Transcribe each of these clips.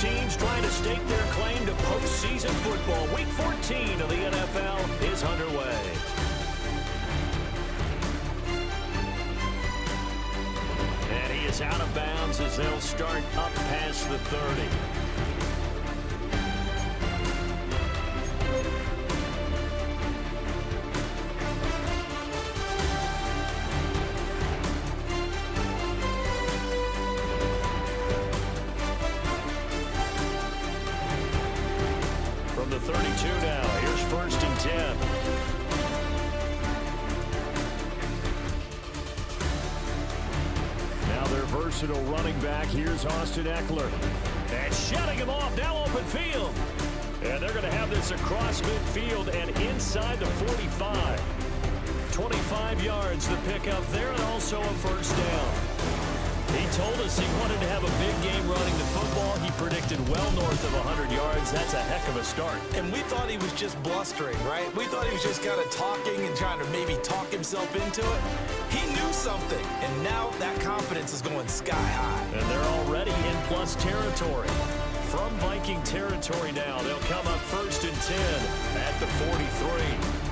teams trying to stake their claim to postseason football. Week 14 of the NFL is underway. And he is out of bounds as they'll start up past the 30. The 32 now. Here's 1st and 10. Now their versatile running back. Here's Austin Eckler. And shutting him off. Now open field. And they're going to have this across midfield and inside the 45. 25 yards the pickup there and also a 1st down. He told us he wanted to have a big game running the football. He predicted well north of 100 yards. That's a heck of a start. And we thought he was just blustering, right? We thought he was just kind of talking and trying to maybe talk himself into it. He knew something, and now that confidence is going sky high. And they're already in plus territory. From Viking territory now, they'll come up 1st and 10 at the 43.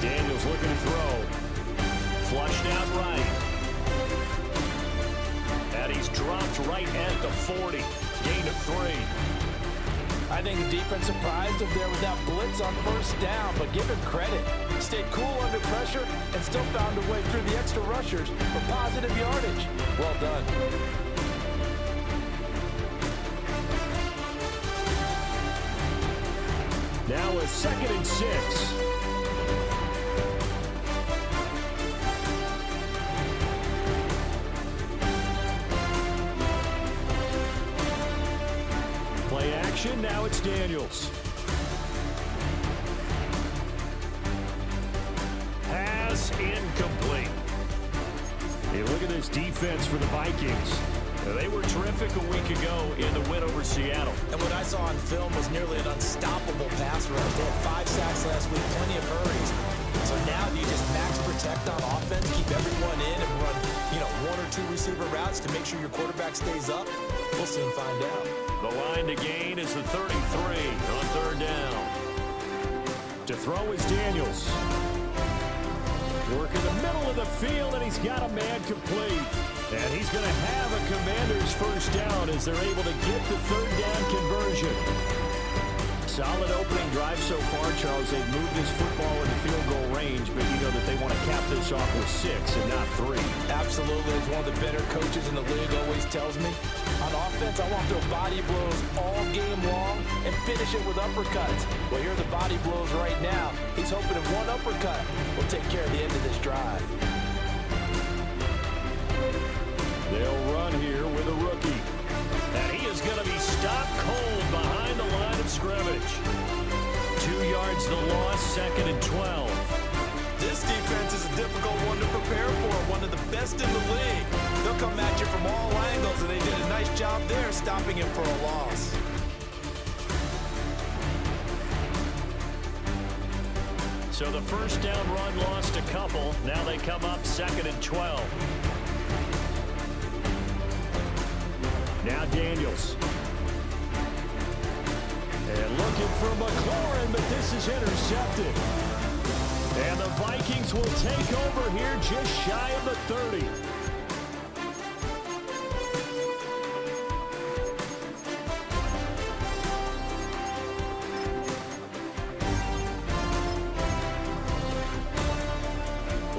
Daniels looking to throw. Flushed out right. And he's dropped right at the 40. Gain of 3. I think the defense surprised him there with that blitz on 1st down, but give him credit. He stayed cool under pressure and still found a way through the extra rushers for positive yardage. Well done. Now a 2nd and 6. Play action, now it's Daniels. Pass incomplete. Hey, look at this defense for the Vikings. They were terrific a week ago in the win over Seattle. And what I saw on film was nearly an unstoppable pass rush. They had 5 sacks last week, plenty of hurries. So now do you just max protect on offense, keep everyone in, and run, 1 or 2 receiver routes to make sure your quarterback stays up? We'll soon find out. The line to gain is the 33 on 3rd down. To throw is Daniels. Work in the middle of the field, and he's got a man complete. And he's going to have a Commanders 1st down as they're able to get the 3rd down conversion. Solid opening drive so far, Charles. They've moved this football into field goal range, but you know that they want to cap this off with 6 and not 3. Absolutely. As one of the better coaches in the league always tells me, on offense, I want to throw body blows all game long and finish it with uppercuts. Well, here are the body blows right now. He's hoping that one uppercut will take care of the end of this drive. They'll run here with a rookie. And he is going to be stopped cold behind the line of scrimmage. 2 yards the loss, 2nd and 12. This defense is a difficult one to prepare for, one of the best in the league. They'll come at you from all angles, and they did a nice job there stopping him for a loss. So the 1st down run lost a couple. Now they come up 2nd and 12. Now Daniels. And looking for McLaurin, but this is intercepted. And the Vikings will take over here just shy of the 30.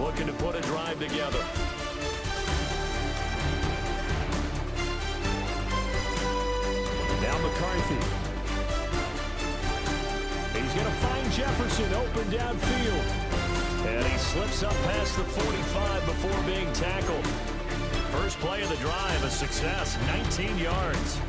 Looking to put a drive together. Now McCarthy. He's going to find Jefferson open downfield. And he slips up past the 45 before being tackled. First play of the drive, a success, 19 yards.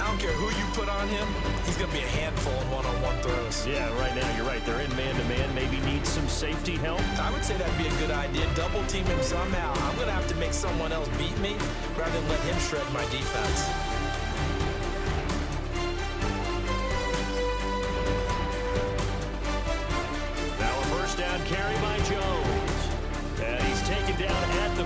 I don't care who you put on him, he's going to be a handful in one-on-one throws. Yeah, right now you're right. They're in man-to-man. Maybe needs some safety help. I would say that'd be a good idea. Double team him somehow. I'm going to have to make someone else beat me rather than let him shred my defense. Now a first down carry by Jones. And he's taken down at the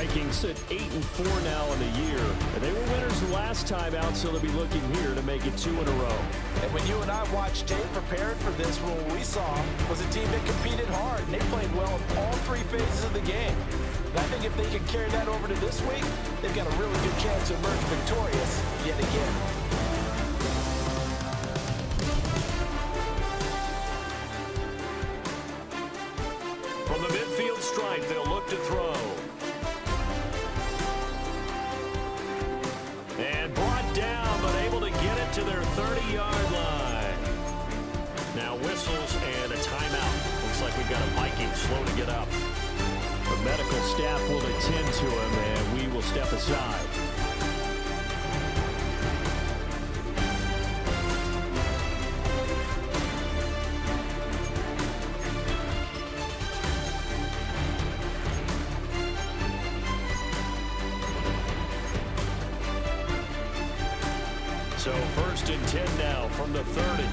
Vikings sit 8-4 now in the year. And they were winners last time out, so they'll be looking here to make it 2 in a row. And when you and I watched tape prepared for this, what we saw was a team that competed hard, and they played well in all 3 phases of the game. And I think if they can carry that over to this week, they've got a really good chance to emerge victorious yet again. From the midfield stripe, they'll look to throw. And brought down, but able to get it to their 30-yard line. Now whistles and a timeout. Looks like we've got a Viking slow to get up. The medical staff will attend to him, and we will step aside. So 1st and 10 now from the 30.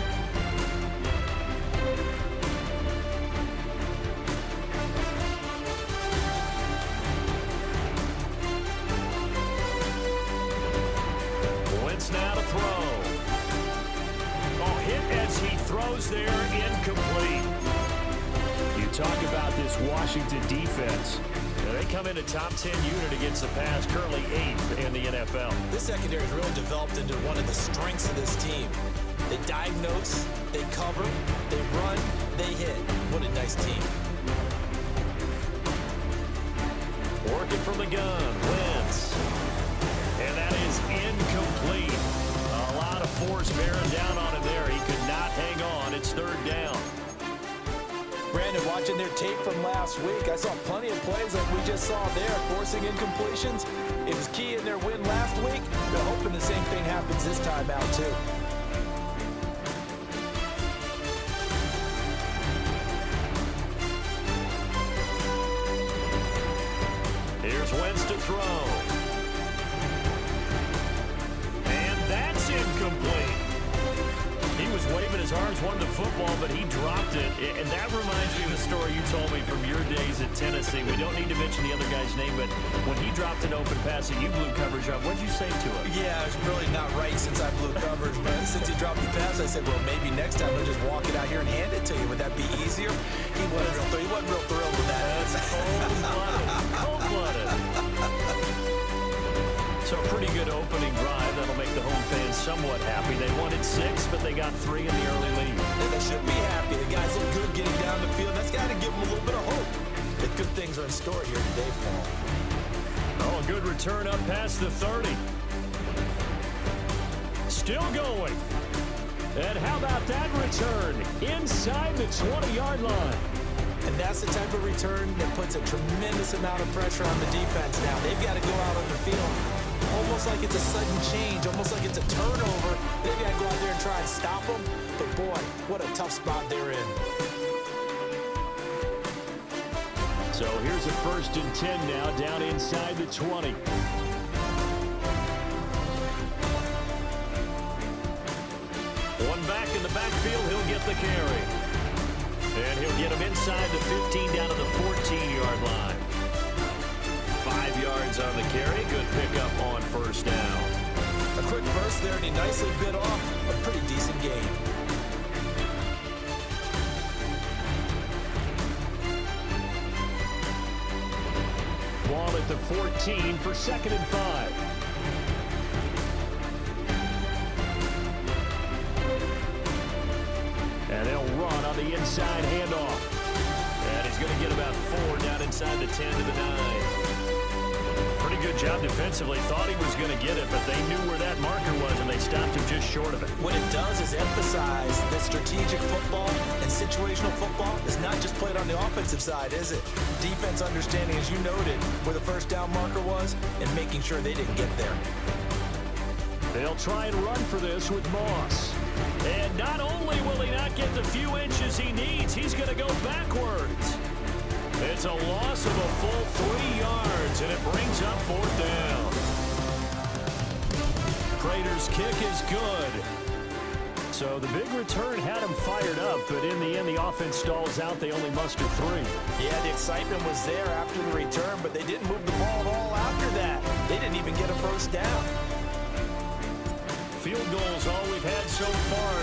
Wentz now to throw. Oh, hit as he throws there, incomplete. You talk about this Washington defense. They come in a top 10 unit against the pass, currently 8th in the NFL. This secondary has really developed into one of the strengths of this team. They diagnose, they cover, they run, they hit. What a nice team. Working from the gun, Wentz. And that is incomplete. A lot of force bearing down on him there. He could not hang on. It's 3rd down. Brandon, watching their tape from last week, I saw plenty of plays like we just saw there, forcing incompletions. It was key in their win last week. They're hoping the same thing happens this time out, too. Here's Wentz to throw. And that's incomplete. He was waving his arms, wanted the football, but he dropped it. And that reminds me of the story you told me from your days at Tennessee. We don't need to mention the other guy's name, but when he dropped an open pass and you blew coverage up, what did you say to him? Yeah, it's really not right since I blew coverage, but since he dropped the pass, I said, well, maybe next time he'll just walk it out here and hand it to you. Would that be easier? He wasn't real thrilled with that. That's cold-blooded. Cold-blooded. So a pretty good opening drive. That'll make the home fans somewhat happy. They wanted 6, but they got 3 in the early lead. And they should be happy. The guys look good getting down the field. That's got to give them a little bit of hope that good things are in store here today, Paul. Oh, a good return up past the 30. Still going. And how about that return? Inside the 20-yard line. And that's the type of return that puts a tremendous amount of pressure on the defense now. They've got to go out on the field almost like it's a sudden change, almost like it's a turnover. They've got to go out there and try and stop them. But, boy, what a tough spot they're in. So here's a 1st and 10 now, down inside the 20. One back in the backfield, he'll get the carry. And he'll get him inside the 15 down to the 14-yard line. 5 yards on the carry. Good pickup on 1st down. A quick burst there, and he nicely bit off a pretty decent gain. Ball at the 14 for 2nd and 5. And they'll run on the inside handoff. And he's going to get about 4 down inside the 10 to the 9. Pretty good job defensively. Thought he was going to get it, but they knew where that marker was, and they stopped him just short of it. What it does is emphasize that strategic football and situational football is not just played on the offensive side, is it? Defense understanding, as you noted, where the 1st down marker was and making sure they didn't get there. They'll try and run for this with Moss. And not only will he not get the few inches he needs, he's going to go backwards. It's a loss of a full 3 yards, and it brings up 4th down. Prater's kick is good. So the big return had them fired up, but in the end, the offense stalls out. They only mustered 3. Yeah, the excitement was there after the return, but they didn't move the ball at all after that. They didn't even get a first down. Field goals all we've had so far.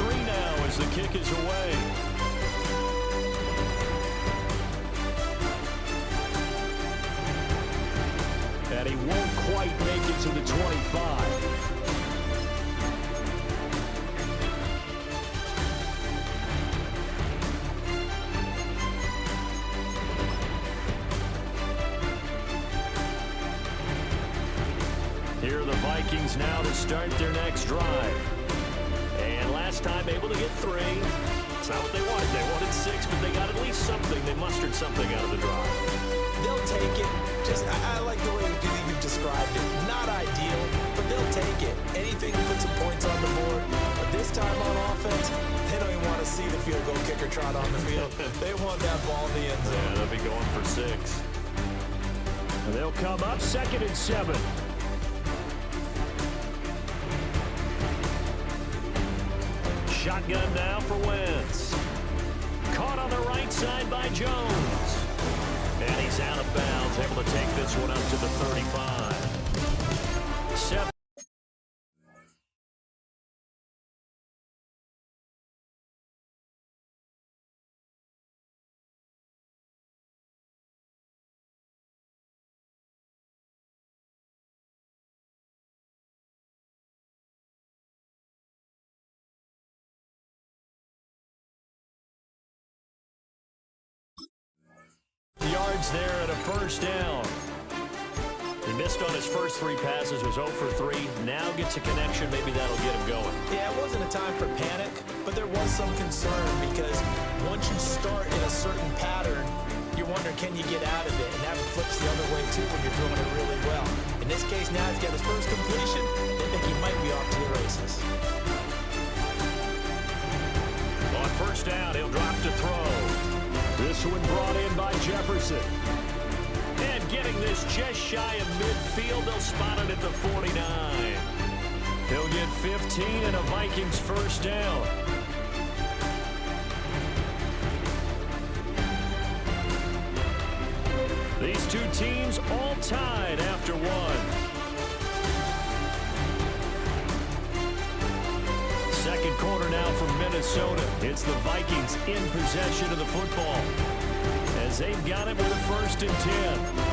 3-3 now as the kick is away. And he won't quite make it to the 25. Here are the Vikings now to start their next drive. And last time able to get 3. It's not what they wanted. They wanted 6, but they got at least something. They mustered something out of the drive. They'll take it. I like the way you've described it. Not ideal, but they'll take it. Anything to put some points on the board. But this time on offense, they don't even want to see the field goal kicker trot on the field. They want that ball in the end zone. Yeah, they'll be going for 6. And they'll come up 2nd and 7. Shotgun now for Wentz. Caught on the right side by Jones. And he's out of bounds, able to take this one up to the 35. 7. Yards there at a first down. He missed on his first 3 passes, was 0 for 3. Now gets a connection. Maybe that'll get him going. Yeah, it wasn't a time for panic, but there was some concern because once you start in a certain pattern, you're wondering, can you get out of it? And that flips the other way, too, when you're doing it really well. In this case, now he's got his first completion. They think he might be off to the races. On first down, he'll drop to throw. This one brought in by Jefferson. And getting this just shy of midfield, they'll spot it at the 49. He'll get 15 and a Vikings first down. These two teams all tied after one. Second quarter now from Minnesota. It's the Vikings in possession of the football as they've got it with a 1st and 10.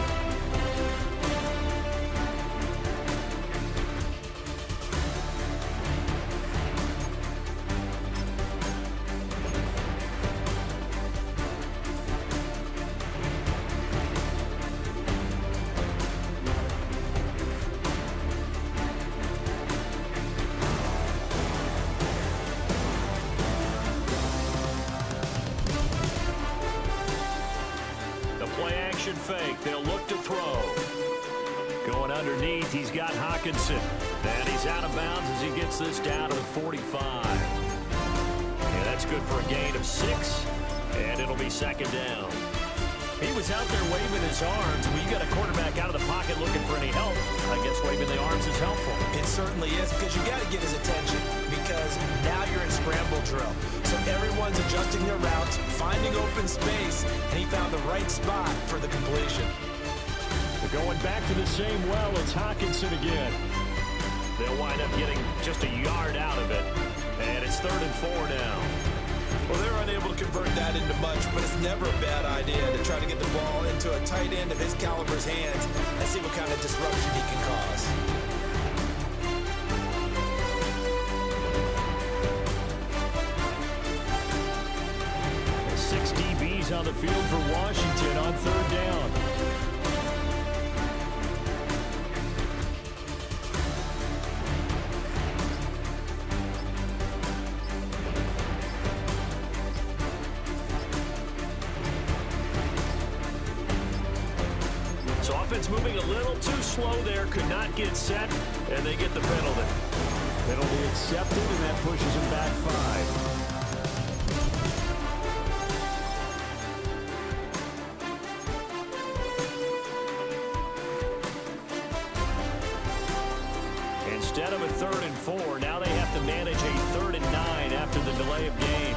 Fake. They'll look to throw. Going underneath, he's got Hockenson. And he's out of bounds as he gets this down to the 45. And that's good for a gain of 6. And it'll be 2nd down. He was out there waving his arms. When you got a quarterback out of the pocket looking for any help, I guess waving the arms is helpful. It certainly is, because you got to get his attention, because now you're in scramble drill. So everyone's adjusting their routes, finding open space, and he found the right spot for the completion. They're going back to the same well. It's Hockenson again. They'll wind up getting just a yard out of it. And it's 3rd and 4 now. Well, they're unable to convert that into much, but it's never a bad idea to try to get the ball into a tight end of his caliber's hands and see what kind of disruption he can cause. Six DBs on the field for Washington on 3rd down. Offense moving a little too slow there, could not get set, and they get the penalty. Penalty accepted, and that pushes him back 5. Instead of a 3rd and 4, now they have to manage a 3rd and 9. play of game.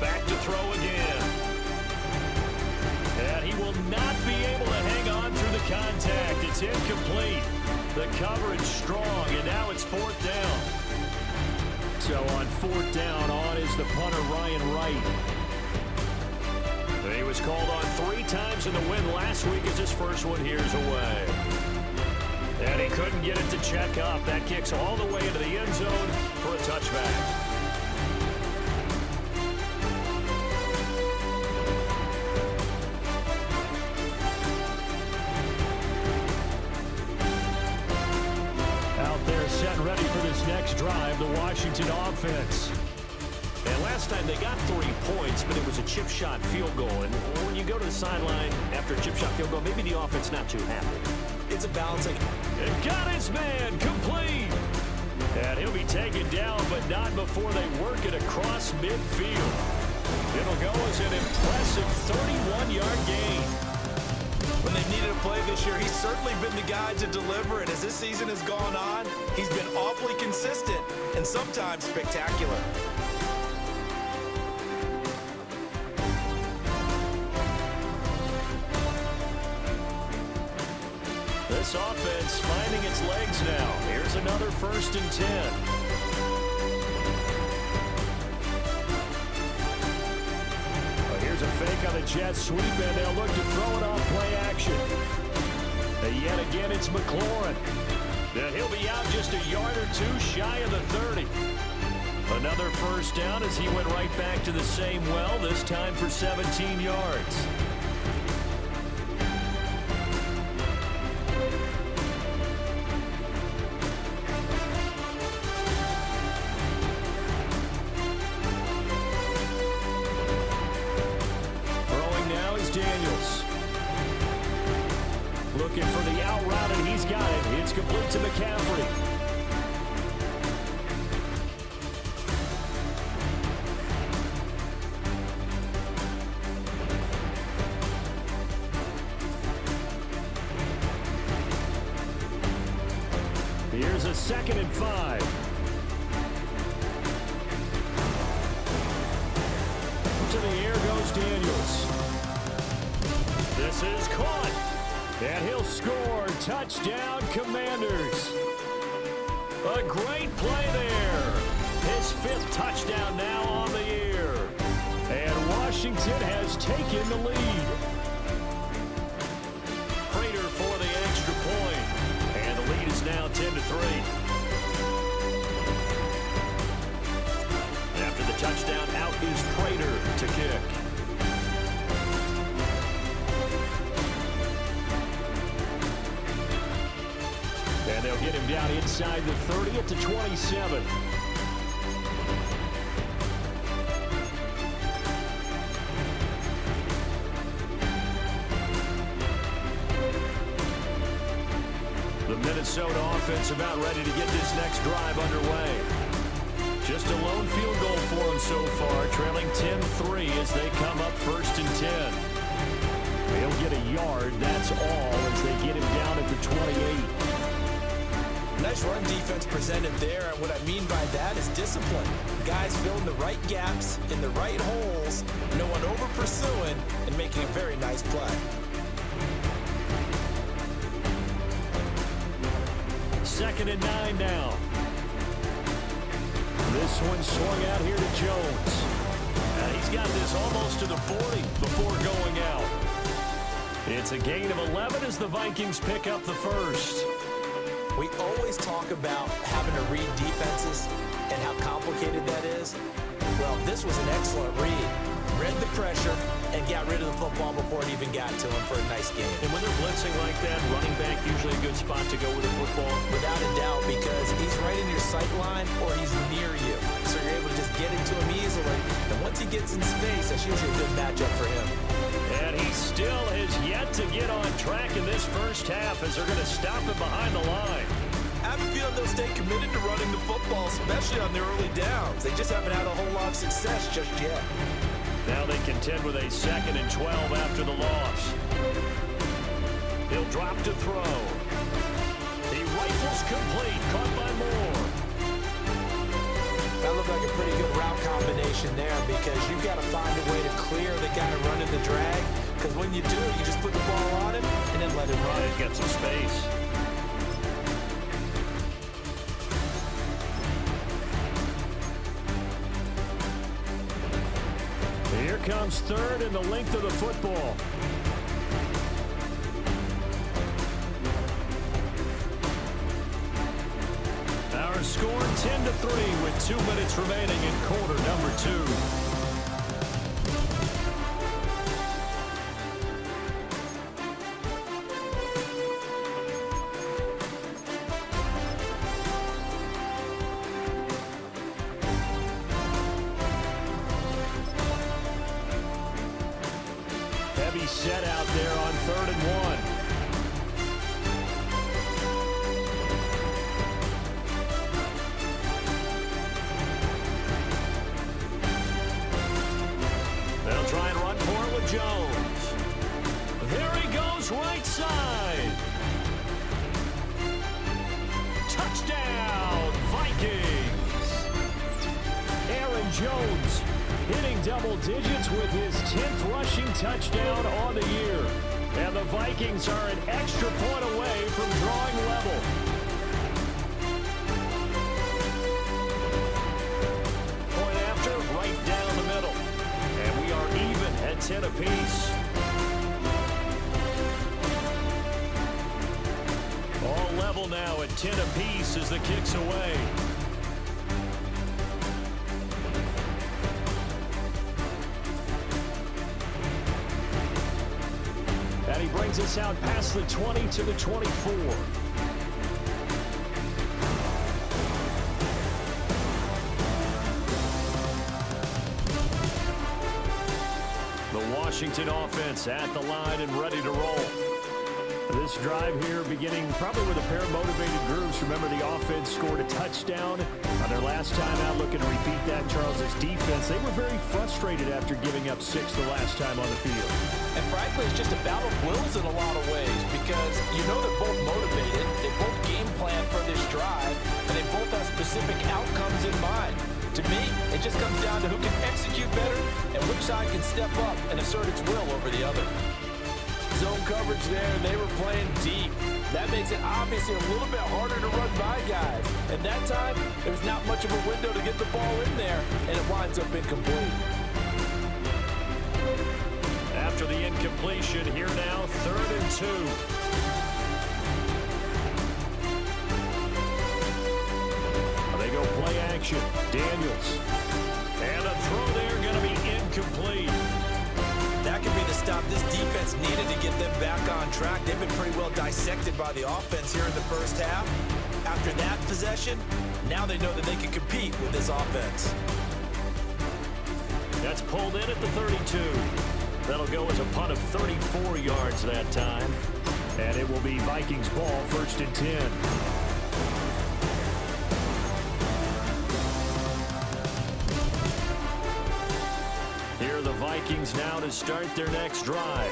Back to throw again. And he will not be able to hang on through the contact. It's incomplete. The coverage strong, and now it's fourth down. So on fourth down, on is the punter, Ryan Wright. He was called on 3 times in the win last week as his first one here's away. And he couldn't get it to check up. That kicks all the way into the end zone for a touchback. Set ready for this next drive, the Washington offense. And last time they got 3 points, but it was a chip shot field goal. And when you go to the sideline after a chip shot field goal, maybe the offense not too happy. It's a balancing. And got his man complete. And he'll be taken down, but not before they work it across midfield. It'll go as an impressive 31-yard gain. When they've needed a play this year, he's certainly been the guy to deliver it. As this season has gone on, he's been awfully consistent and sometimes spectacular. This offense finding its legs now. Here's another 1st and 10. Here's a fake on the jet sweep, and they'll look to throw it off play action. And yet again, it's McLaurin. And he'll be out just a yard or 2 shy of the 30. Another first down as he went right back to the same well, this time for 17 yards. Looking for the out route, and he's got it. It's complete to McCaffrey. Here's a 2nd and 5. To the air goes Daniels. This is caught. And he'll score. Touchdown, Commanders. A great play there. His 5th touchdown now on the year. And Washington has taken the lead. Prater for the extra point. And the lead is now 10-3. After the touchdown, out is Prater to kick. And they'll get him down inside the 30 at the 27. The Minnesota offense about ready to get this next drive underway. Just a lone field goal for them so far, trailing 10-3 as they come up 1st and 10. They'll get a yard, that's all, as they get him down at the 28. Nice run defense presented there, and what I mean by that is discipline. Guys filling the right gaps in the right holes, no one over pursuing, and making a very nice play. 2nd and 9 now. This one swung out here to Jones. He's got this almost to the 40 before going out. It's a gain of 11 as the Vikings pick up the 1st. We always talk about having to read defenses and how complicated that is. Well, this was an excellent read. Read the pressure and got rid of the football before it even got to him for a nice game. And when they're blitzing like that, running back usually a good spot to go with the football. Without a doubt, because he's right in your sight line or he's near you. So you're able to just get into him easily. And once he gets in space, that's usually a good matchup for him. And he still has yet to get on track in this first half as they're going to stop him behind the line. I have a feeling they'll stay committed to running the football, especially on their early downs. They just haven't had a whole lot of success just yet. Now they contend with a 2nd and 12 after the loss. to throw. He rifles complete, caught by Moore. That looked like a pretty good route combination there because you've got to find a way to clear the guy running the drag. Because when you do, you just put the ball on him and then let him run. He's got some space. Here comes third and the length of the football. Our score 10-3 with 2 minutes remaining in quarter number 2. Set out there on 3rd and 1. They'll try and run for it with Jones. There he goes, right side. Touchdown, Vikings. Aaron Jones hitting double digits with his 10th rushing touchdown on the year. And the Vikings are an extra point away from drawing level. Point after, right down the middle. And we are even at 10 apiece. All level now at 10 apiece as the kick's away. And he brings us out past the 20 to the 24. The Washington offense at the line and ready to roll. This drive here beginning probably with a pair of motivated groups. Remember, the offense scored a touchdown on their last time out. Looking to repeat that. Charles' defense, they were very frustrated after giving up 6 the last time on the field. And frankly, it's just a battle of wills in a lot of ways because you know they're both motivated. They both game plan for this drive, and they both have specific outcomes in mind. To me, it just comes down to who can execute better and which side can step up and assert its will over the other. Zone coverage there, they were playing deep. That makes it obviously a little bit harder to run by guys. And that time, there's not much of a window to get the ball in there, and it winds up incomplete. After the incompletion, here now, 3rd and 2. They go play action. Daniels. And a throw there going to be incomplete. That could be the stop this defense needed to get them back on track. They've been pretty well dissected by the offense here in the first half. After that possession, now they know that they can compete with this offense. That's pulled in at the 32. That'll go as a punt of 34 yards that time. And it will be Vikings ball, 1st and 10. Here are the Vikings now to start their next drive.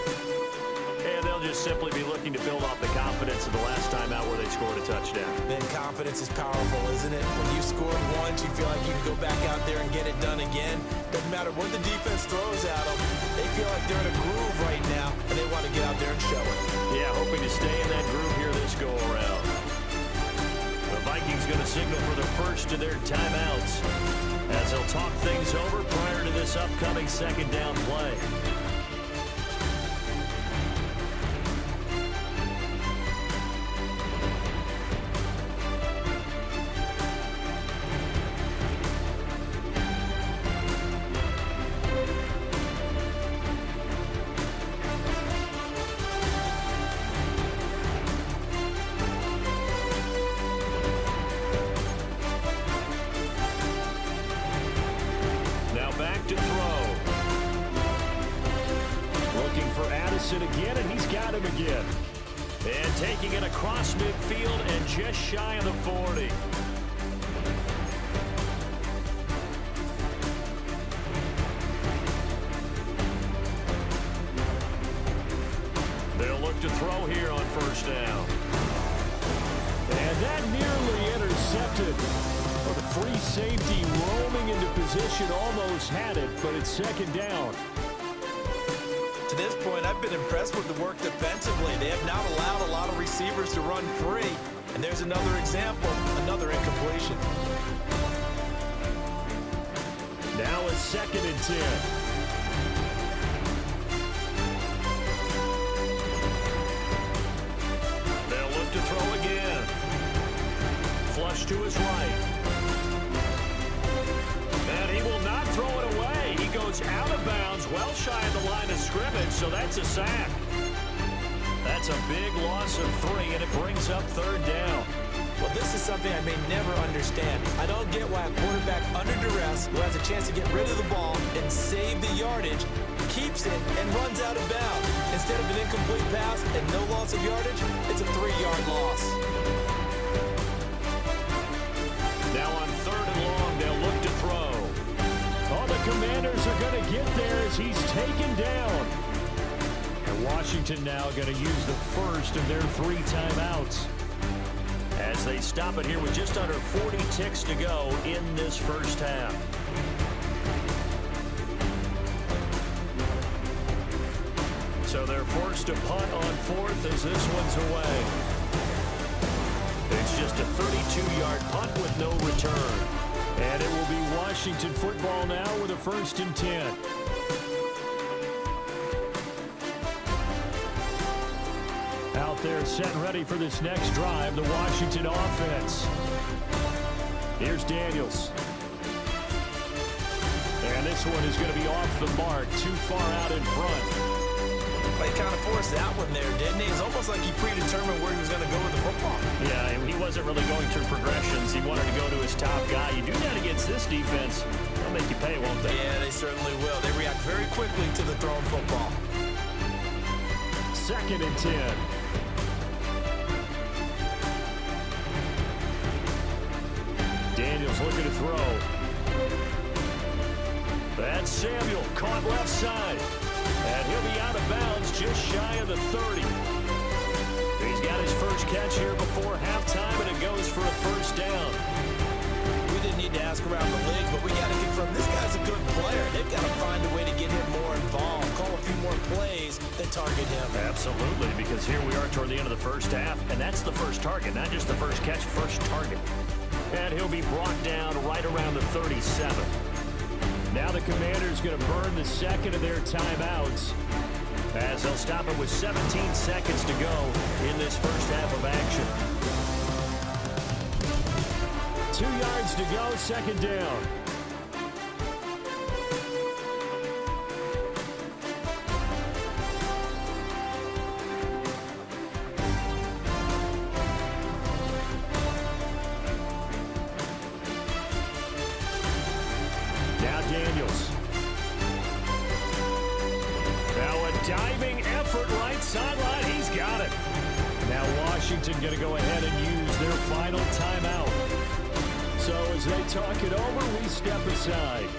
And they'll just simply be looking to build off the confidence of the last time out where they scored a touchdown. Then confidence is powerful, isn't it? When you scored once, you feel like you can go back out there and get it done again. Doesn't matter what the defense throws at them. They feel like they're in a groove right now, and they want to get out there and show it. Yeah, hoping to stay in that groove here this go-around. The Vikings going to signal for the first of their timeouts as they'll talk things over prior to this upcoming 2nd down play. To throw. Looking for Addison again, and he's got him again. And taking it across midfield and just shy of the 40. They'll look to throw here on 1st first down. And that nearly intercepted. Well, the free safety roaming into position almost had it, but it's second down. To this point, I've been impressed with the work defensively. They have not allowed a lot of receivers to run free. And there's another example, another incompletion. Now it's 2nd and 10. They'll look to throw again. Flush to his right. And he will not throw it away. He goes out of bounds, well shy of the line of scrimmage, so that's a sack. That's a big loss of 3, and it brings up 3rd down. Well, this is something I may never understand. I don't get why a quarterback under duress who has a chance to get rid of the ball and save the yardage keeps it and runs out of bounds. Instead of an incomplete pass and no loss of yardage, it's a 3-yard loss. Now on 3rd and long, they'll look to throw. Oh, the Commanders are going to get there as he's taken down. And Washington now going to use the first of their 3 timeouts, as they stop it here with just under 40 ticks to go in this first half. So they're forced to punt on 4th as this one's away. It's just a 32-yard punt with no return. And it will be Washington football now with a 1st and 10. Out there set and ready for this next drive, the Washington offense. Here's Daniels. And this one is going to be off the mark, too far out in front. But he kind of forced that one there, didn't he? It's almost like he predetermined where he was going to go with the football. Yeah, he wasn't really going through progressions. He wanted to go to his top guy. You do that against this defense, they'll make you pay, won't they? Yeah, they certainly will. They react very quickly to the thrown football. 2nd and 10. Daniels looking to throw. That's Samuel, caught left side. And he'll be out of bounds just shy of the 30. He's got his first catch here before halftime, and it goes for a first down. We didn't need to ask around the league, but we got to confirm this guy's a good player. They've got to find a way to get him more involved, call a few more plays that target him. Absolutely, because here we are toward the end of the first half, and that's the first target, not just the first catch, first target. And he'll be brought down right around the 37. Now the Commanders going to burn the 2nd of their timeouts, as they'll stop it with 17 seconds to go in this first half of action. 2 yards to go, 2nd down. Now Daniels. Now a diving effort right sideline. He's got it. Now Washington going to go ahead and use their final timeout. So as they talk it over, we step aside.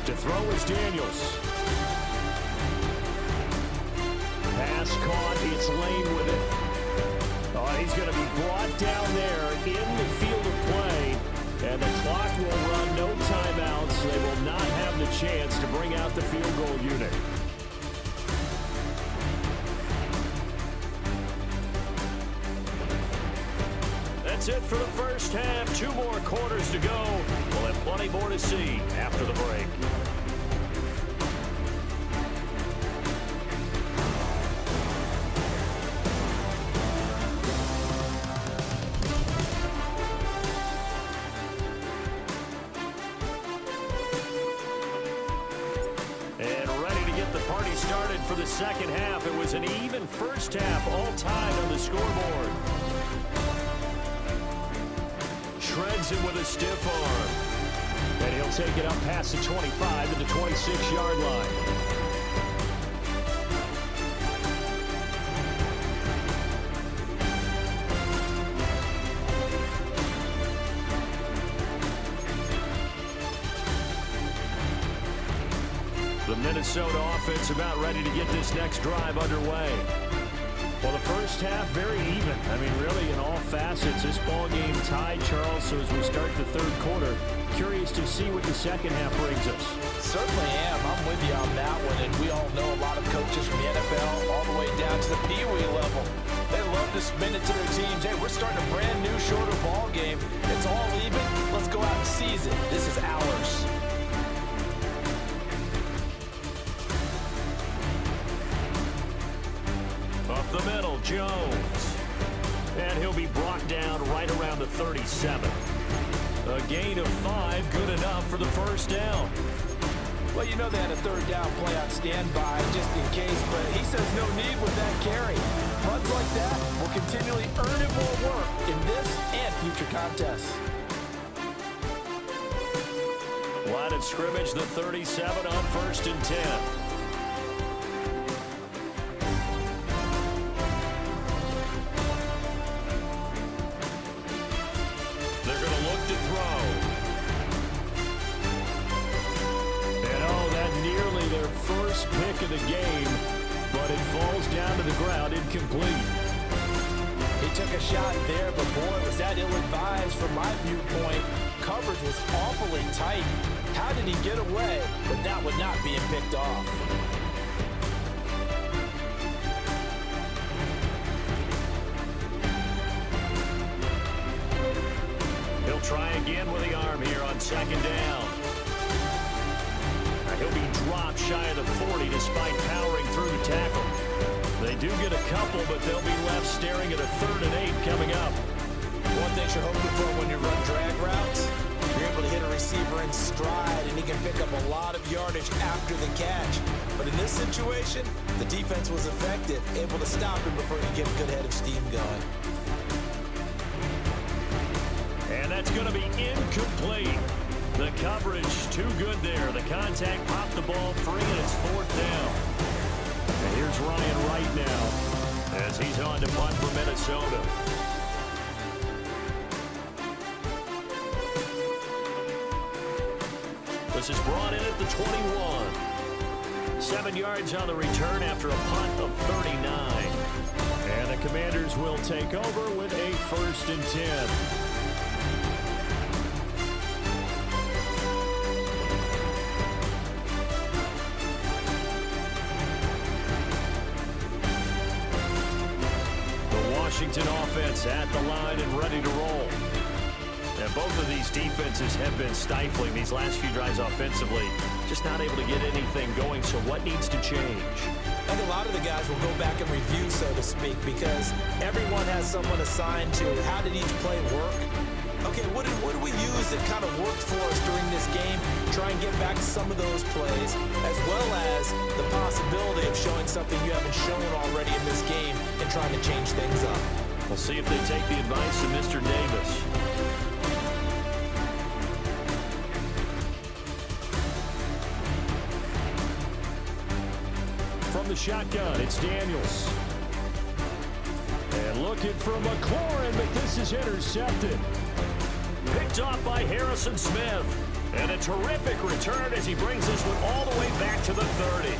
To throw is Daniels. Pass caught. It's Lane with it. Oh, he's going to be brought down there in the field of play. And the clock will run, no timeouts. They will not have the chance to bring out the field goal unit. That's it for the first half. 2 more quarters to go. We'll have plenty more to see after the break. Started for the second half. It was an even first half, all tied on the scoreboard. Shreds him with a stiff arm. And he'll take it up past the 25 to the 26-yard line. Minnesota offense about ready to get this next drive underway. Well, the first half, very even. I mean, really, in all facets, this ball game tied, Charles. So as we start the third quarter, curious to see what the second half brings us. Certainly am. I'm with you on that one. And we all know a lot of coaches from the NFL all the way down to the Pee Wee level. They love to spin it to their teams. Hey, we're starting a brand new, shorter ball game. It's all even. Let's go out and seize it. This is ours. Up the middle, Jones. And he'll be brought down right around the 37. A gain of 5, good enough for the first down. Well, you know they had a third down play on standby just in case, but he says no need with that carry. Runs like that will continually earn him more work in this and future contests. Line of scrimmage, the 37 on 1st and 10. First pick of the game, but it falls down to the ground incomplete. He took a shot there, but boy, was that ill-advised from my viewpoint. Coverage was awfully tight. How did he get away? But that would not being picked off. He'll try again with the arm here on second down. He'll be dropped shy of the 40 despite powering through the tackle. They do get a couple, but they'll be left staring at a 3rd and 8 coming up. One thing you're hoping for when you run drag routes, you're able to hit a receiver in stride, and he can pick up a lot of yardage after the catch. But in this situation, the defense was effective, able to stop him before he get a good head of steam going. And that's going to be incomplete. The coverage too good there. The contact popped the ball free, and it's 4th down. And here's Ryan right now as he's on to punt for Minnesota. This is brought in at the 21. 7 yards on the return after a punt of 39. And the Commanders will take over with a 1st and 10. Washington offense at the line and ready to roll. And both of these defenses have been stifling these last few drives offensively. Just not able to get anything going, so what needs to change? I think a lot of the guys will go back and review, so to speak, because everyone has someone assigned to how did each play work. Okay, what did we use that kind of worked for us during this game? Try and get back to some of those plays, as well as the possibility of showing something you haven't shown already in this game and trying to change things up. We'll see if they take the advice of Mr. Davis. From the shotgun, it's Daniels. And looking for McLaurin, but this is intercepted. Picked off by Harrison Smith. And a terrific return as he brings this one all the way back to the 30.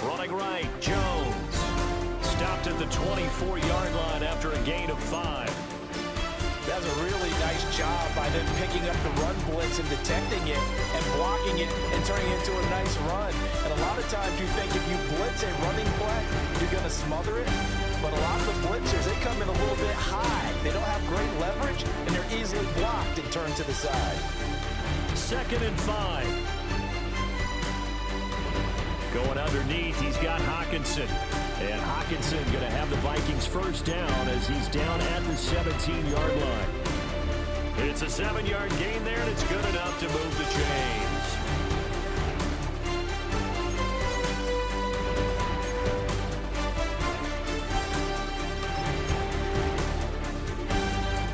Running right, Jones. Stopped at the 24-yard line after a gain of 5. That's a really nice job by them picking up the run blitz and detecting it and blocking it and turning it into a nice run. And a lot of times you think if you blitz a running play, you're going to smother it. But a lot of the blitzers, they come in a little bit high. They don't have great leverage, and they're easily blocked and turned to the side. 2nd and 5. Going underneath, he's got Hawkinson. And Hawkinson going to have the Vikings first down as he's down at the 17-yard line. It's a 7-yard gain there, and it's good enough to move the chains.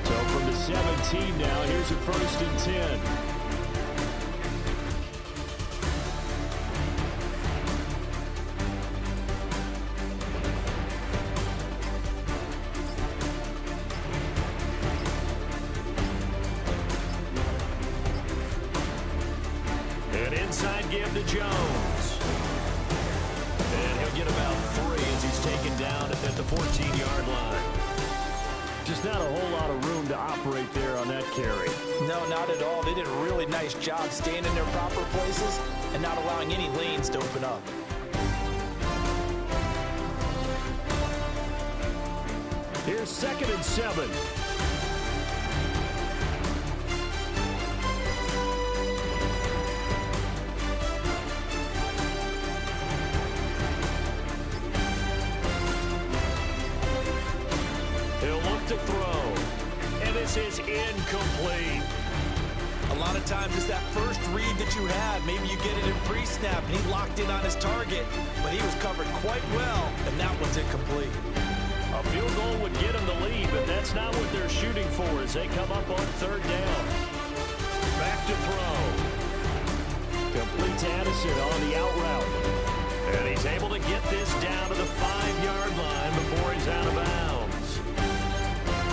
So from the 17 now, here's a 1st and 10. inside give to Jones. And he'll get about 3 as he's taken down at the 14-yard line. Just not a whole lot of room to operate there on that carry. No, not at all. They did a really nice job staying in their proper places and not allowing any lanes to open up. Here's 2nd and 7. He'll look to throw. And this is incomplete. A lot of times it's that first read that you have. Maybe you get it in pre-snap and he locked in on his target, but he was covered quite well, and that one's incomplete. A field goal would get them the lead, but that's not what they're shooting for as they come up on 3rd down. Back to throw. Complete to Addison on the out route. And he's able to get this down to the 5-yard line before he's out of bounds.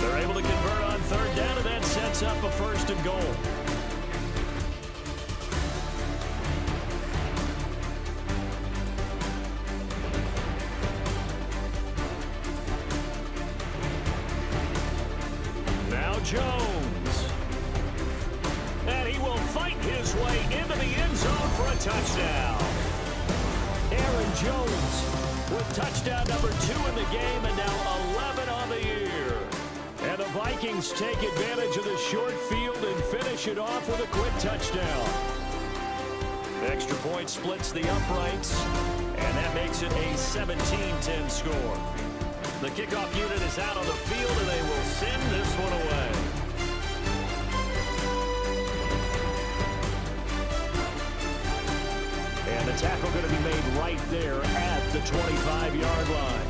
They're able to convert on 3rd down, and that sets up a 1st and goal. Jones. And he will fight his way into the end zone for a touchdown. Aaron Jones with touchdown number 2 in the game and now 11 on the year. And the Vikings take advantage of the short field and finish it off with a quick touchdown. Extra point splits the uprights, and that makes it a 17-10 score. The kickoff unit is out on the field, and they will send this one away. And the tackle going to be made right there at the 25-yard line.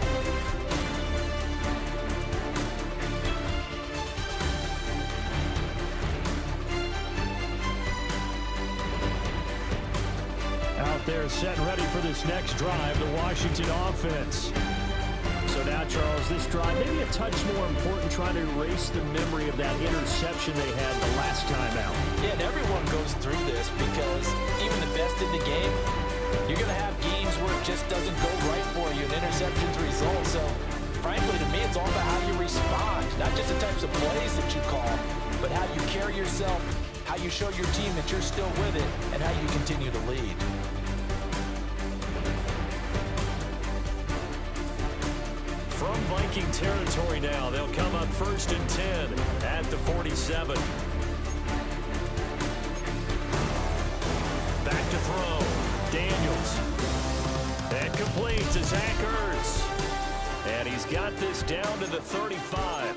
Out there set and ready for this next drive, the Washington offense. So now, Charles, this drive maybe a touch more important, trying to erase the memory of that interception they had the last time out. Yeah, and everyone goes through this because even the best in the game, you're going to have games where it just doesn't go right for you and interceptions result. So, frankly, to me, it's all about how you respond, not just the types of plays that you call, but how you carry yourself, how you show your team that you're still with it, and how you continue to lead. From Viking territory now, they'll come up 1st and 10 at the 47. Back to throw. Daniels. And complete to Zach Ertz. And he's got this down to the 35.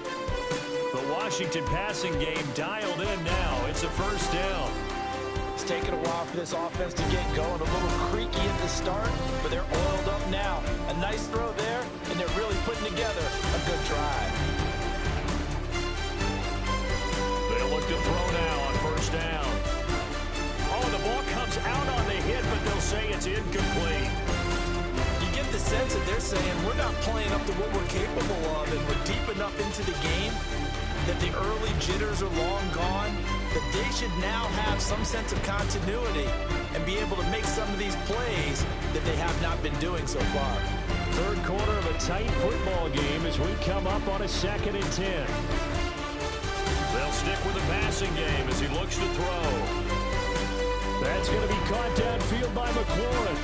The Washington passing game dialed in now. It's a 1st down. It's taken a while for this offense to get going. A little creaky at the start, but they're oiled up now. A nice throw there, and they're really putting together a good drive. They'll look to throw now on 1st down. Oh, the ball comes out on the hit, but they'll say it's incomplete. You get the sense that they're saying we're not playing up to what we're capable of, and we're deep enough into the game that the early jitters are long gone, that they should now have some sense of continuity and be able to make some of these plays that they have not been doing so far. 3rd quarter of a tight football game as we come up on a 2nd and 10. They'll stick with the passing game as he looks to throw. That's going to be caught downfield by McLaurin.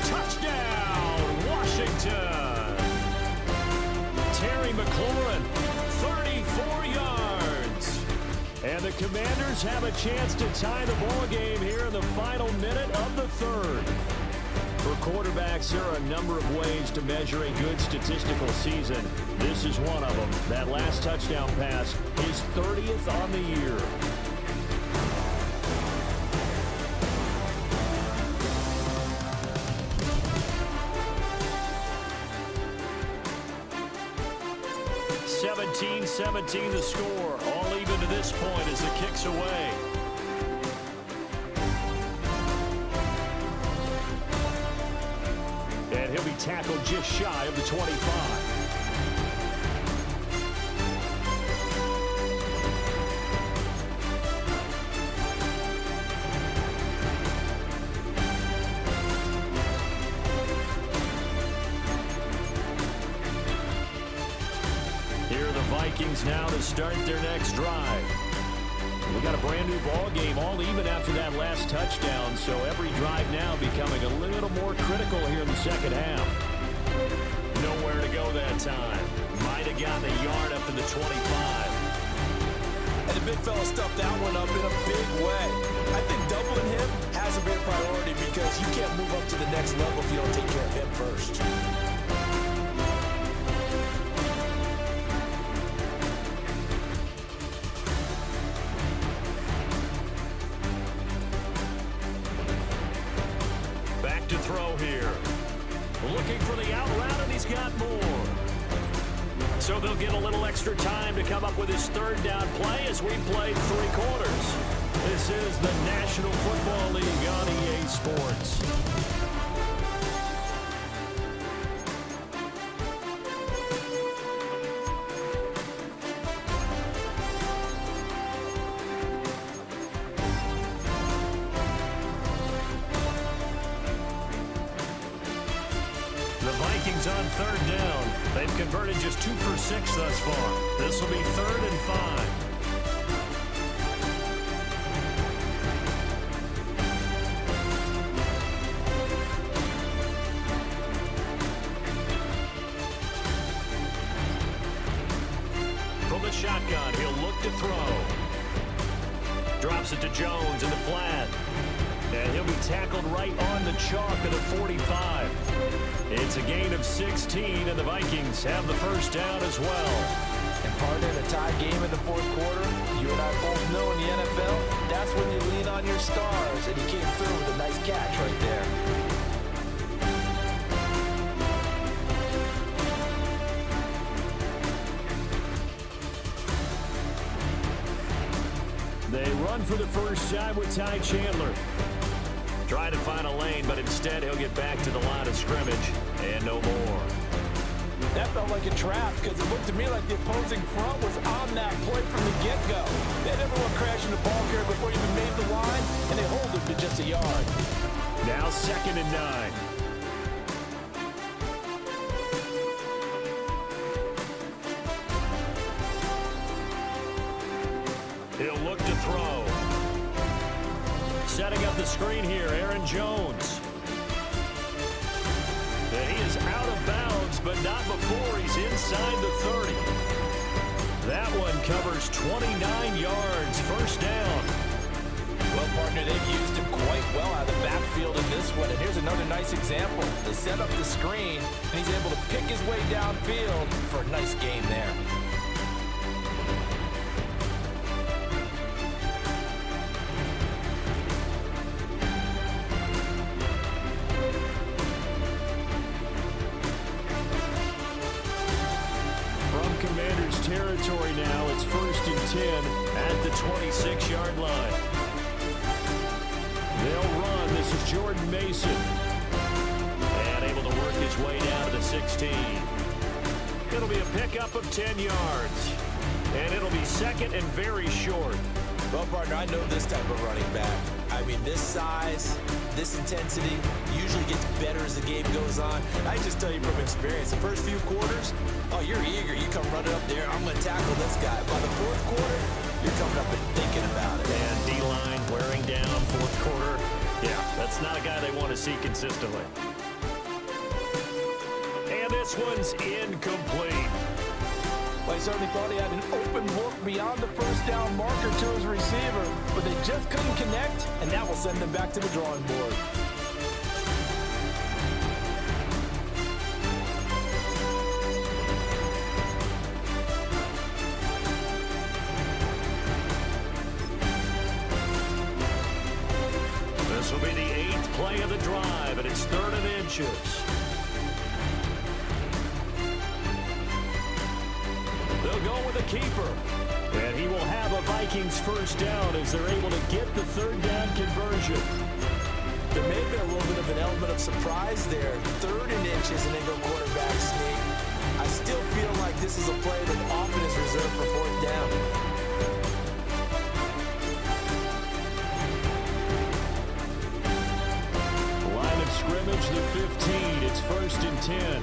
Touchdown, Washington! Terry McLaurin, 34 yards. And the Commanders have a chance to tie the ball game here in the final minute of the 3rd. For quarterbacks, there are a number of ways to measure a good statistical season. This is one of them. That last touchdown pass, his 30th on the year. (17-17) the score. All even to this point as the kick's away. And he'll be tackled just shy of the 25. Vikings now to start their next drive. We got a brand new ball game, all even after that last touchdown, so every drive now becoming a little more critical here in the second half. Nowhere to go that time. Might have gotten a yard up to the 25. And the big fella stuffed that one up in a big way. I think doubling him has to be a priority because you can't move up to the next level if you don't take care of him first. Back to throw here. Looking for the out route, and he's got more. So they'll get a little extra time to come up with his third down play as we played 3 quarters. This is the National Football League on EA Sports. The Vikings on third down. They've converted just 2 for 6 thus far. This will be 3rd and 5. From the shotgun, he'll look to throw. Drops it to Jones in the flat. And he'll be tackled right on the chalk of the 45. It's a gain of 16, and the Vikings have the first down as well. And partner, in a tie game in the fourth quarter, you and I both know in the NFL, that's when you lean on your stars, and he came through with a nice catch right there. They run for the first time with Ty Chandler. Try to find a lane, but instead he'll get back to the line of scrimmage and no more. That felt like a trap because it looked to me like the opposing front was on that play from the get-go. They had everyone crashing the ball carrier before he even made the line, and they hold him to just a yard. Now 2nd and 9. He'll look to throw. Setting up the screen here, Aaron Jones. And he is out of bounds, but not before he's inside the 30. That one covers 29 yards, first down. Well, partner, they've used him quite well out of the backfield in this one. And here's another nice example. They set up the screen, and he's able to pick his way downfield for a nice gain there. Territory now. It's 1st and 10 at the 26-yard line. They'll run. This is Jordan Mason. And able to work his way down to the 16. It'll be a pickup of 10 yards. And it'll be 2nd and very short. Well, partner, I know this type of running back. I mean, this size, this intensity usually gets better as the game goes on. I just tell you from experience, the first few quarters, oh, you're eager. You come running up there, I'm going to tackle this guy. By the fourth quarter, you're coming up and thinking about it. And D-line wearing down, fourth quarter. Yeah, that's not a guy they want to see consistently. And this one's incomplete. Well, he certainly thought he had an open look beyond the first down marker to his receiver, but they just couldn't connect, and that will send them back to the drawing board. This will be the 8th play of the drive, and it's 3rd and inches. They'll go with a keeper. And he will have a Vikings first down as they're able to get the 3rd down conversion. There may have been a little bit of an element of surprise there. 3rd and inches and then go quarterback sneak. I still feel like this is a play that often is reserved for 4th down. Line of scrimmage, the 15. It's 1st and 10.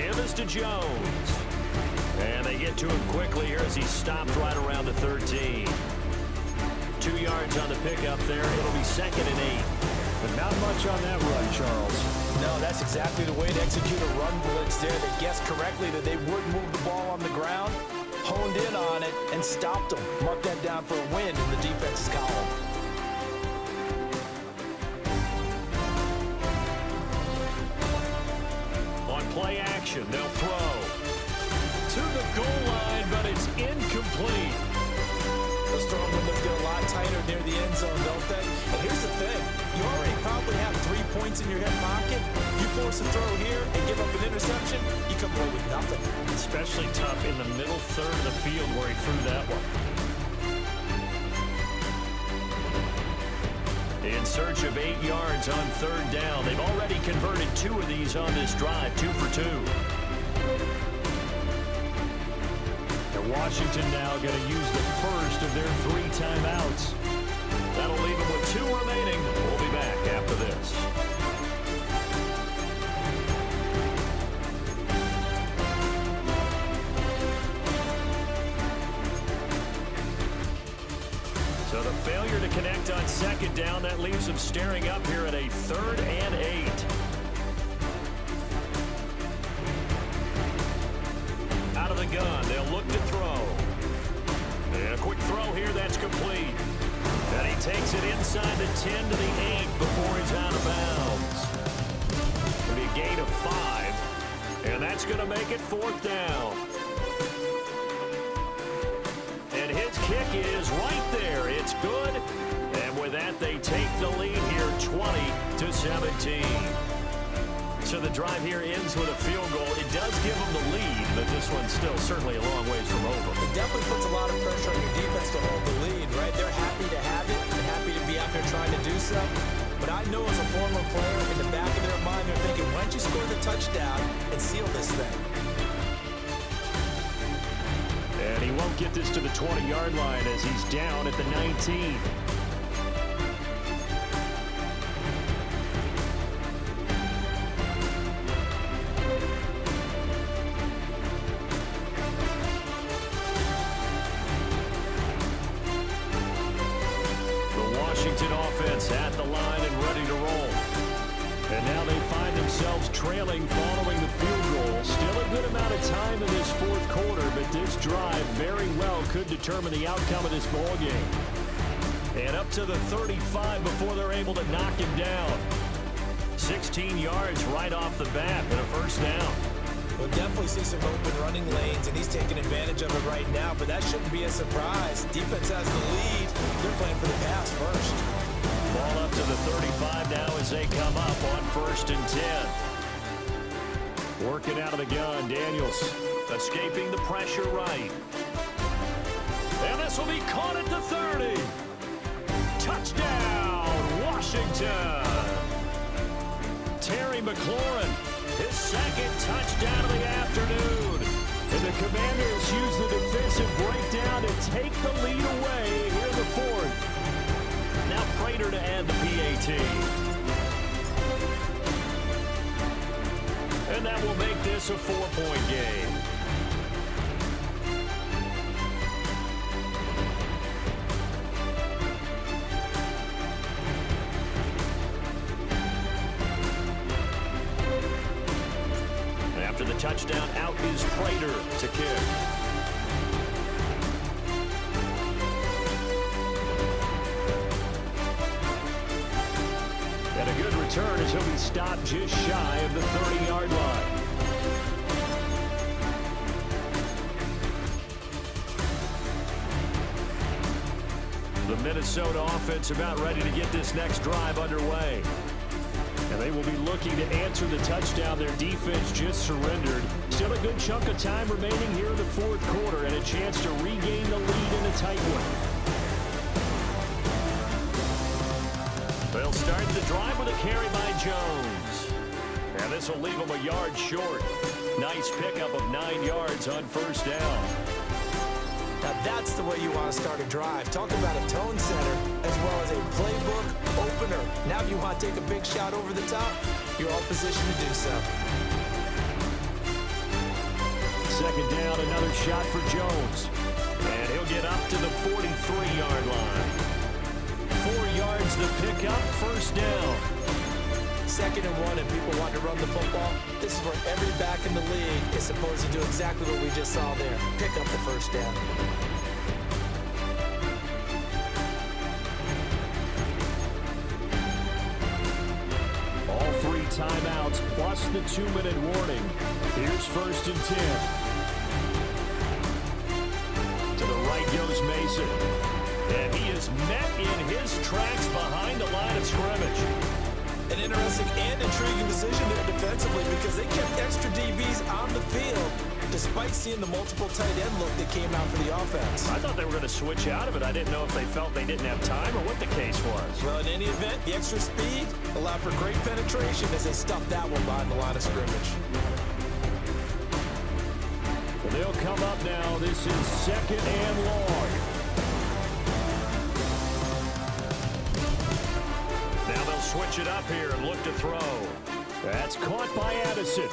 Give us to Jones. And they get to him quickly here as he stopped right around the 13. 2 yards on the pickup there. It'll be 2nd and 8. But not much on that run, Charles. No, that's exactly the way to execute a run blitz there. They guessed correctly that they would move the ball on the ground, honed in on it, and stopped them. Mark that down for a win in the defense's column. On play action, they'll throw to the goal line, but it's incomplete. Those throwing windows get a lot tighter near the end zone, don't they? And here's the thing. You already probably have 3 points in your hip pocket. You force a throw here and give up an interception, you come away with nothing. Especially tough in the middle third of the field where he threw that one. In search of 8 yards on 3rd down. They've already converted 2 of these on this drive, 2 for 2. And Washington now going to use the first of their 3 timeouts. That'll leave them with 2 remaining. We'll be back after this. So the failure to connect on 2nd down, that leaves them staring up here at a 3rd and 8. Out of the gun, they'll look to throw. And a quick throw here, that's complete. And he takes it inside the 10 to the 8 before he's out of bounds. It'll be a gain of 5. And that's going to make it 4th down. And his kick is right there. It's good. And with that, they take the lead here 20-17. So the drive here ends with a field goal. It does give them the lead, but this one's still certainly a long ways from over. It definitely puts a lot of pressure on your defense to hold the lead, right? They're happy to have it and happy to be out there trying to do so. But I know as a former player, in the back of their mind, they're thinking, why don't you score the touchdown and seal this thing? And he won't get this to the 20-yard line as he's down at the 19. Offense at the line and ready to roll. And now they find themselves trailing following the field goal. Still a good amount of time in this 4th quarter, but this drive very well could determine the outcome of this ball game. And up to the 35 before they're able to knock him down. 16 yards right off the bat and a 1st down. We'll definitely see some open running lanes, and he's taking advantage of it right now, but that shouldn't be a surprise. Defense has the lead. They're playing for the pass first. Ball up to the 35 now as they come up on 1st and 10. Working out of the gun, Daniels escaping the pressure right. And this will be caught at the 30. Touchdown, Washington. Terry McLaurin, his 2nd touchdown of the afternoon. And the Commanders use the defensive breakdown to take the lead away here in the 4th. Now Prater to add the PAT. And that will make this a 4-point game. After the touchdown, out is Prater to kick. And a good return as he'll be stopped just shy of the 30-yard line. The Minnesota offense about ready to get this next drive underway. And they will be looking to answer the touchdown their defense just surrendered. Still a good chunk of time remaining here in the 4th quarter and a chance to regain the lead in a tight one. They'll start the drive with a carry by Jones. And this will leave them a yard short. Nice pickup of 9 yards on 1st down. Now that's the way you want to start a drive. Talk about a tone setter as well as a playbook opener. Now if you want to take a big shot over the top, you're all positioned to do so. Second down, another shot for Jones. And he'll get up to the 43-yard line. 4 yards the pickup, first down. 2nd and 1 and people want to run the football. This is where every back in the league is supposed to do exactly what we just saw there. Pick up the first down. All 3 timeouts plus the 2-minute warning. Here's 1st and 10. To the right goes Mason. And he is met in his tracks behind the line of scrimmage. An interesting and intriguing decision there defensively because they kept extra DBs on the field despite seeing the multiple tight end look that came out for the offense. I thought they were going to switch out of it. I didn't know if they felt they didn't have time or what the case was. Well, in any event, the extra speed allowed for great penetration as they stuffed that one behind the line of scrimmage. Well, they'll come up now. This is 2nd and long. Now they'll switch it up here and look to throw. That's caught by Addison.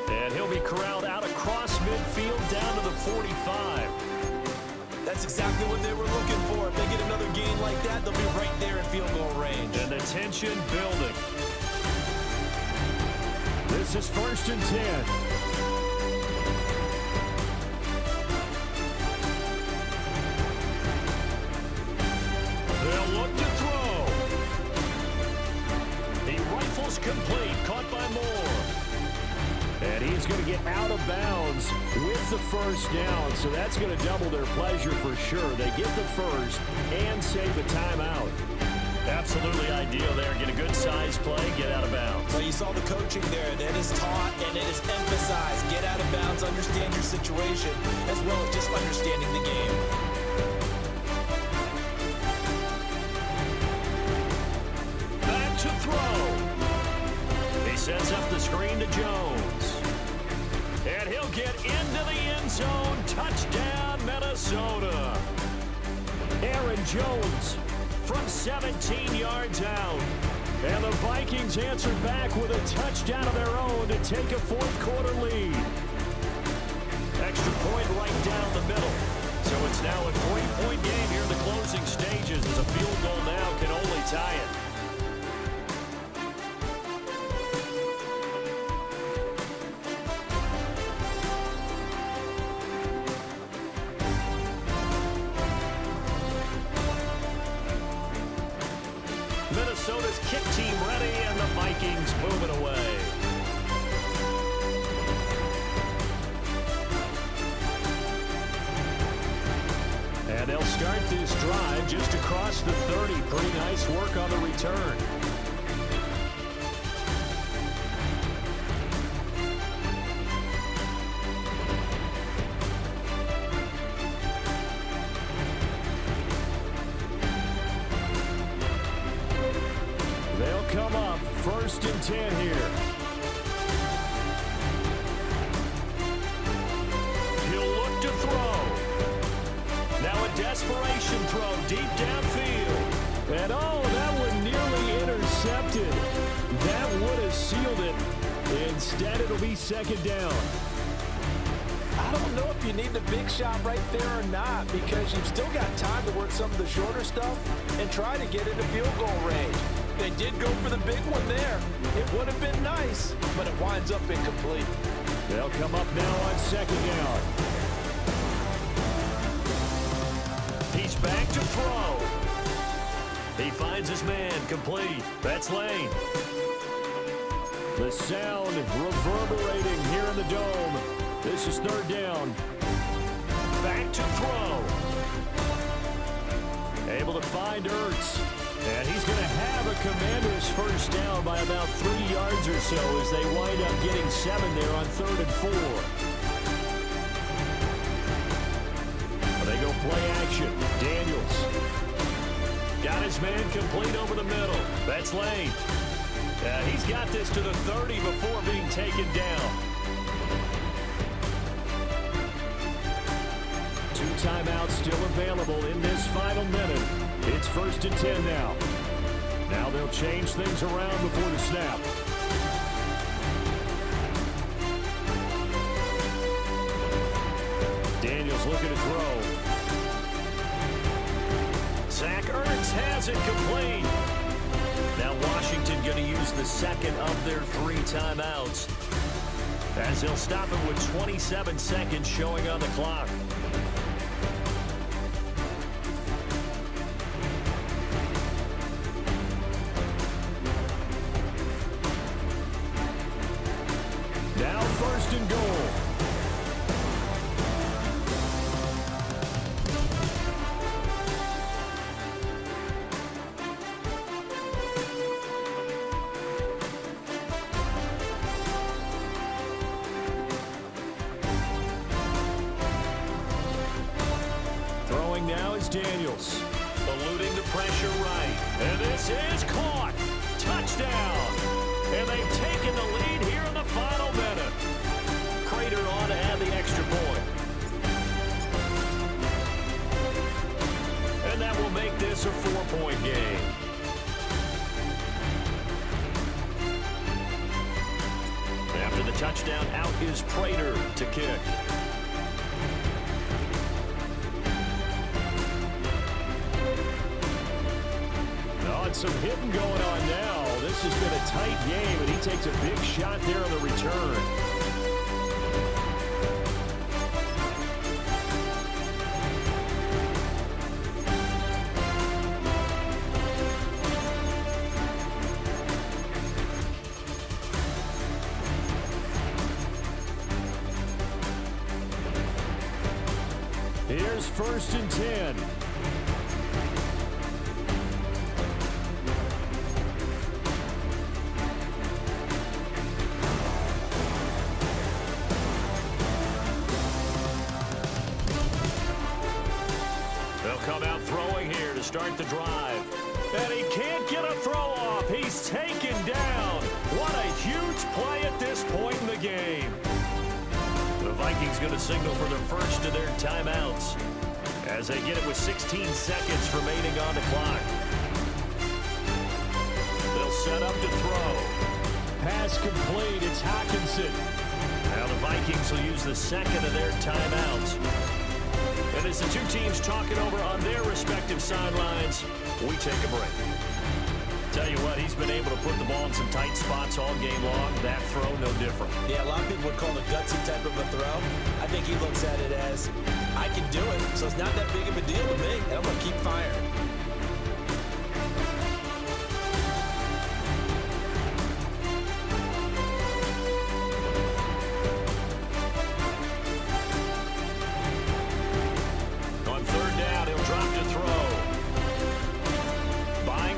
And he'll be corralled out across midfield down to the 45. That's exactly what they were looking for. If they get another gain like that, they'll be right there in field goal range. And the tension building. This is 1st and 10. They'll look to throw. He rifles complete, caught by Moore. And he's going to get out of bounds with the first down, so that's going to double their pleasure for sure. They get the first and save a timeout. Absolutely ideal there. Get a good size play, get out of bounds. Well, you saw the coaching there. That is taught and it is emphasized. Get out of bounds, understand your situation, as well as just understanding the game. Back to throw. He sets up the screen to Jones. And he'll get into the end zone. Touchdown, Minnesota. Aaron Jones from 17 yards out. And the Vikings answered back with a touchdown of their own to take a 4th-quarter lead. Extra point right down the middle. So it's now a 3-point game here in the closing stages as a field goal now can only tie it. Minnesota's kick team ready, and the Vikings moving away. And they'll start this drive just across the 30. Pretty nice work on the return. They'll come up 1st and 10 here. He'll look to throw. Now a desperation throw deep downfield. And oh, that one nearly intercepted. That would have sealed it. Instead, it'll be 2nd down. I don't know if you need the big shot right there or not because you've still got time to work some of the shorter stuff and try to get into field goal range. They did go for the big one there. It would have been nice, but it winds up incomplete. They'll come up now on 2nd down. He's back to throw. He finds his man complete. That's Lane. The sound reverberating here in the dome. This is 3rd down. Back to throw. Able to find Ertz. And he's going to have a Commanders first down by about 3 yards or so as they wind up getting 7 there on 3rd and 4. They go play action. Daniels. Got his man complete over the middle. That's Lane. He's got this to the 30 before being taken down. 2 timeouts still available in this final minute. It's 1st and 10 now. Now they'll change things around before the snap. Daniels looking to throw. Zach Ertz has it complete. Now Washington going to use the second of their 3 timeouts, as he'll stop it with 27 seconds showing on the clock. Now 1st and goal. Throwing now is Daniels. Eluding the pressure right. And this is caught. Touchdown. And they've taken the lead here in the final minute. Crater on to add the extra point. And that will make this a 4-point game. After the touchdown, out is Prater to kick. Some hitting going on now. This has been a tight game, and he takes a big shot there on the return. Here's 1st and 10. Come out throwing here to start the drive. And he can't get a throw off. He's taken down. What a huge play at this point in the game. The Vikings going to signal for the first of their timeouts as they get it with 16 seconds remaining on the clock. They'll set up to throw. Pass complete. It's Hockenson. Now the Vikings will use the second of their timeouts. And as the 2 teams talking over on their respective sidelines, we take a break. Tell you what, he's been able to put the ball in some tight spots all game long. That throw, no different. Yeah, a lot of people would call it a gutsy type of a throw. I think he looks at it as, I can do it, so it's not that big of a deal to me, and I'm going to keep firing.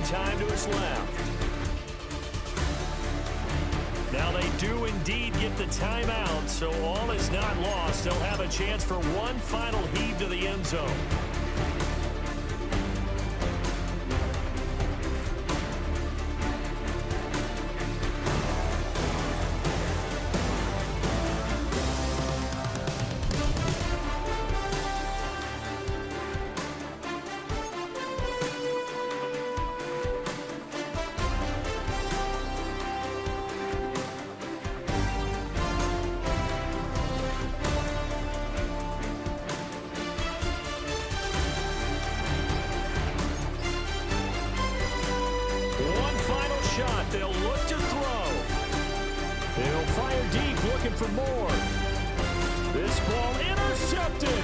Time to his left. Now they do indeed get the timeout, so all is not lost. They'll have a chance for one final heave to the end zone. Shot. They'll look to throw. They'll fire deep, looking for more. This ball intercepted.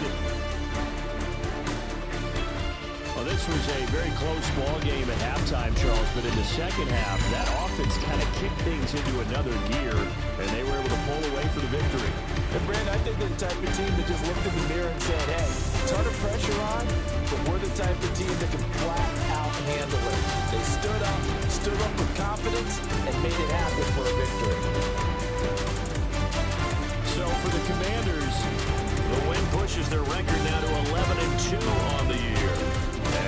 Well, this was a very close ball game at halftime, Charles, but in the second half, that offense kind of kicked things into another gear, and they were able to pull away for the victory. And, Brandon, I think they're the type of team that just looked in the mirror and said, hey, ton of pressure on, but we're the type of team that can flat out handle it. They stood up with confidence, and made it happen for a victory. So for the Commanders, the win pushes their record now to